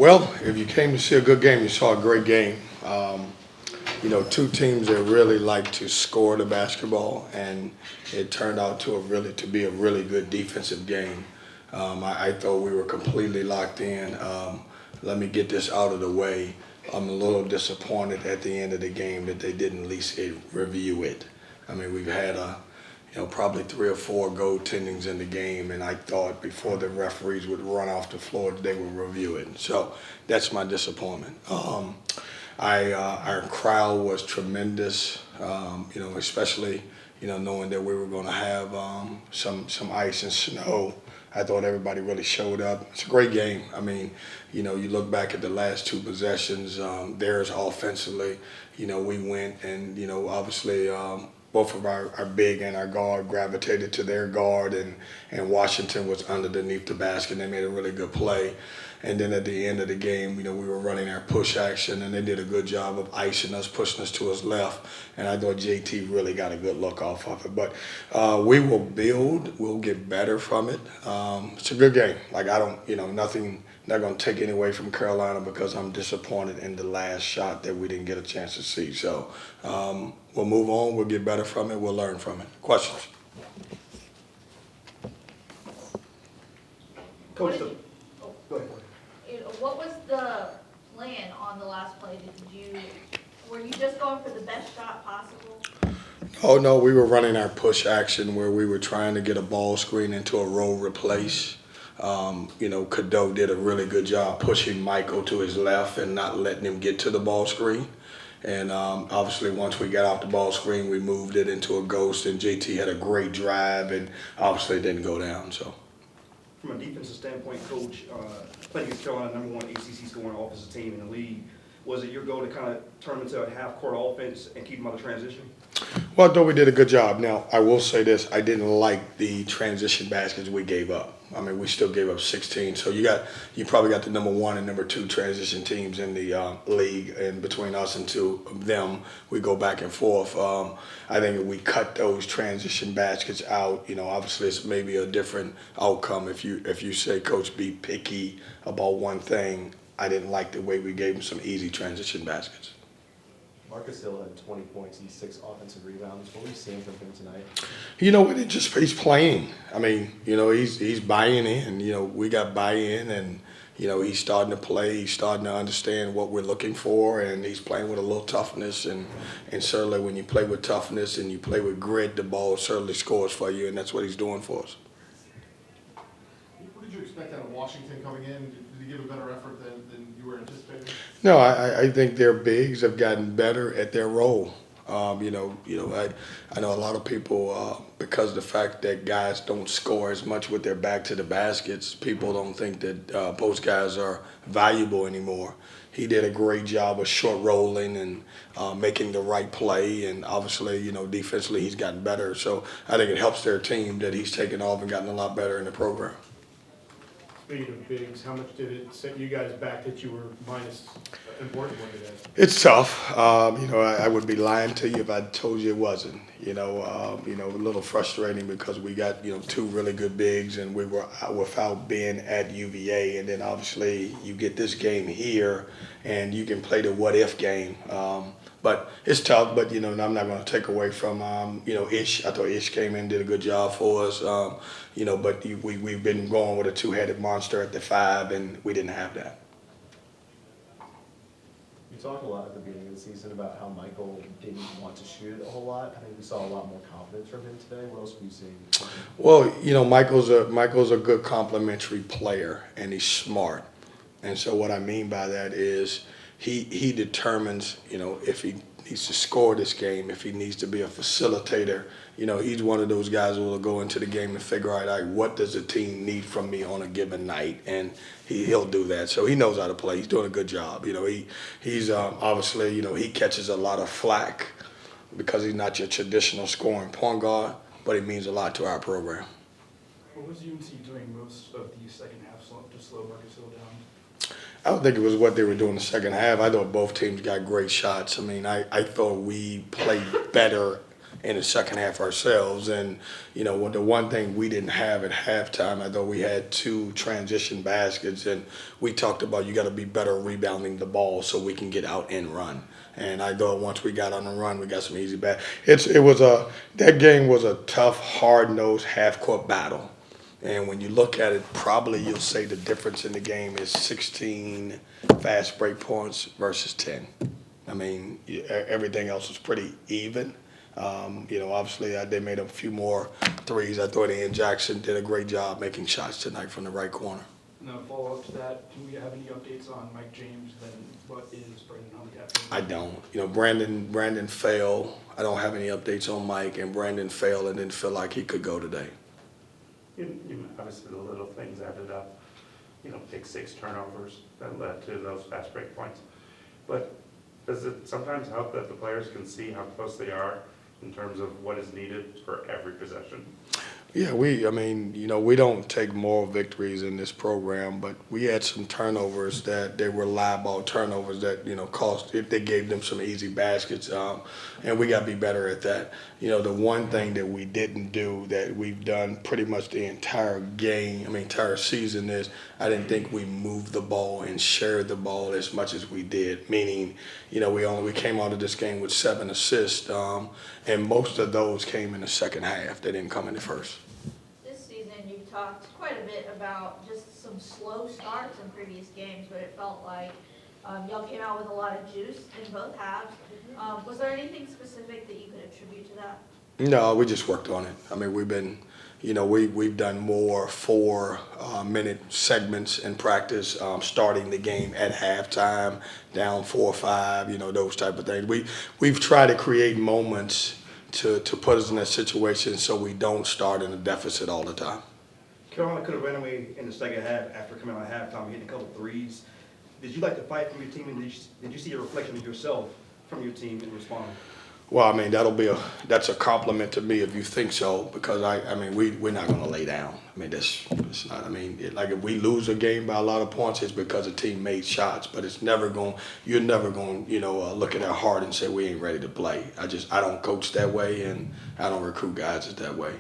Well, if you came to see a good game, you saw a great game. Two teams that really like to score the basketball, and it turned out to be a really good defensive game. I thought we were completely locked in. Let me get this out of the way. I'm a little disappointed at the end of the game that they didn't at least review it. I mean, we've had probably three or four goaltendings in the game, and I thought before the referees would run off the floor, they would review it. So that's my disappointment. Our crowd was tremendous. Especially knowing that we were going to have some ice and snow. I thought everybody really showed up. It's a great game. I mean, you look back at the last two possessions. Theirs offensively, we went and obviously. Both of our big and our guard gravitated to their guard, and Washington was underneath the basket. They made a really good play. And then at the end of the game, we were running our push action, and they did a good job of icing us, pushing us to his left. And I thought JT really got a good look off of it. But we will build. We'll get better from it. It's a good game. Like, I don't, nothing, not going to take any away from Carolina because I'm disappointed in the last shot that we didn't get a chance to see. So we'll move on. We'll get better from it. We'll learn from it. Questions? Coach, Go ahead. What was the plan on the last play? Were you just going for the best shot possible? Oh, no, we were running our push action where we were trying to get a ball screen into a roll replace. Cadeau did a really good job pushing Michael to his left and not letting him get to the ball screen. And obviously, once we got off the ball screen, we moved it into a ghost, and JT had a great drive, and obviously it didn't go down. So, from a defensive standpoint, Coach, playing against Carolina, #1 ACC scoring offensive team in the league, was it your goal to kind of turn them into a half-court offense and keep them out of transition? Well, I thought we did a good job. Now, I will say this. I didn't like the transition baskets we gave up. I mean, we still gave up 16. So you probably got the #1 and #2 transition teams in the league, and between us and two of them, we go back and forth. I think if we cut those transition baskets out, obviously it's maybe a different outcome. If you say, Coach, be picky about one thing, I didn't like the way we gave them some easy transition baskets. Marcus Hill had 20 points and 6 offensive rebounds. What were you seeing from him tonight? He's playing. I mean, he's buying in. We got buy-in, and he's starting to play. He's starting to understand what we're looking for, and he's playing with a little toughness. And certainly, when you play with toughness and you play with grit, the ball certainly scores for you, and that's what he's doing for us. What did you expect out of Washington coming in? Did he give a better effort than you were anticipating? No, I think their bigs have gotten better at their role. I know a lot of people, because of the fact that guys don't score as much with their back to the baskets, people don't think that post guys are valuable anymore. He did a great job of short rolling and making the right play, and obviously, defensively he's gotten better. So I think it helps their team that he's taken off and gotten a lot better in the program. Speaking of bigs, how much did it set you guys back that you were minus important one today? It's tough. I would be lying to you if I told you it wasn't. A little frustrating because we got, two really good bigs, and we were without being at UVA, and then obviously you get this game here, and you can play the what if game. But it's tough, but, I'm not going to take away from, Ish. I thought Ish came in and did a good job for us. But we've been going with a two-headed monster at the 5, and we didn't have that. You talked a lot at the beginning of the season about how Michael didn't want to shoot a whole lot. I think we saw a lot more confidence from him today. What else were you seeing? Well, Michael's a good complementary player, and he's smart. And so what I mean by that is he determines, if he needs to score this game, if he needs to be a facilitator. He's one of those guys who will go into the game and figure out, what does the team need from me on a given night, and he'll do that. So he knows how to play. He's doing a good job. He's obviously, he catches a lot of flack because he's not your traditional scoring point guard, but he means a lot to our program. What was UNC doing most of the second half to slow Marcus Hill down? I don't think it was what they were doing the second half. I thought both teams got great shots. I mean, I thought we played better in the second half ourselves. And, you know, the one thing we didn't have at halftime, I thought we had 2 transition baskets, and we talked about you got to be better rebounding the ball so we can get out and run. And I thought once we got on the run, we got some easy that game was a tough, hard-nosed half-court battle. And when you look at it, probably you'll say the difference in the game is 16 fast break points versus 10. I mean, everything else was pretty even. You know, obviously they made a few more threes. I thought Ian Jackson did a great job making shots tonight from the right corner. Now, follow up to that, do we have any updates on Mike James, then what is Brandon Huntley happening? I don't. You know, Brandon failed. I don't have any updates on Mike, and Brandon failed and didn't feel like he could go today. Obviously, the little things added up, pick 6 turnovers that led to those fast break points. But does it sometimes help that the players can see how close they are in terms of what is needed for every possession? Yeah, we don't take moral victories in this program, but we had some turnovers that they were live ball turnovers that, cost, if they gave them some easy baskets, and we got to be better at that. The one thing that we didn't do that we've done pretty much the entire entire season is I didn't think we moved the ball and shared the ball as much as we did, meaning, we came out of this game with 7 assists, and most of those came in the second half. They didn't come in the first. This season, you've talked quite a bit about just some slow starts in previous games, but it felt like y'all came out with a lot of juice in both halves. Was there anything specific that you could attribute to that? No, we just worked on it. I mean, we've been, we've done more 4-minute segments in practice, starting the game at halftime, down 4 or 5, those type of things. We've tried to create moments to put us in that situation so we don't start in a deficit all the time. Carolina could have ran away in the second half after coming out of halftime, hitting a couple threes. Did you like to fight from your team, and did you see a reflection of yourself from your team in responding? Well, I mean, that's a compliment to me if you think so, because we're not going to lay down. I mean, it's not. I mean, like if we lose a game by a lot of points, it's because a team made shots. But you're never going, look at our heart and say we ain't ready to play. I don't coach that way, and I don't recruit guys that way.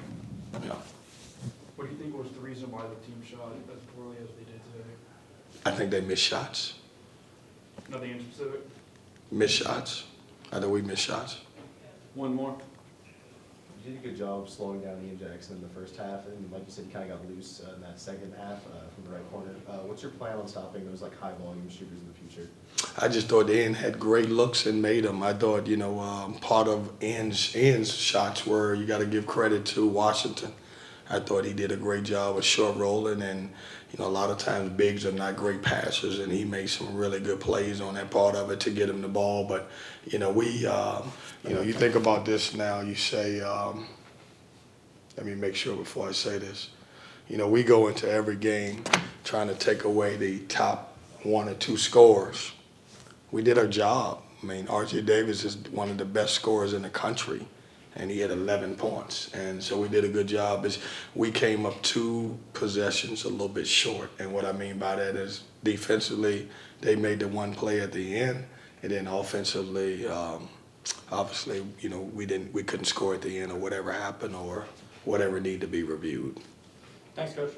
What do you think was the reason why the team shot as poorly as they did today? I think they missed shots. Nothing in specific? Missed shots. I think we missed shots. One more. You did a good job slowing down Ian Jackson in the first half, and like you said, you kind of got loose in that second half from the right corner. What's your plan on stopping those high volume shooters in the future? I just thought Ian had great looks and made them. I thought, part of Ian's shots were you got to give credit to Washington. I thought he did a great job of short rolling, and a lot of times bigs are not great passers, and he made some really good plays on that part of it to get him the ball. But you think about this now. You say, let me make sure before I say this. We go into every game trying to take away the top 1 or 2 scorers. We did our job. I mean, R.J. Davis is one of the best scorers in the country, and he had 11 points. And so we did a good job. We came up 2 possessions a little bit short. And what I mean by that is defensively, they made the one play at the end. And then offensively, obviously, we couldn't score at the end or whatever happened or whatever needed to be reviewed. Thanks, Coach.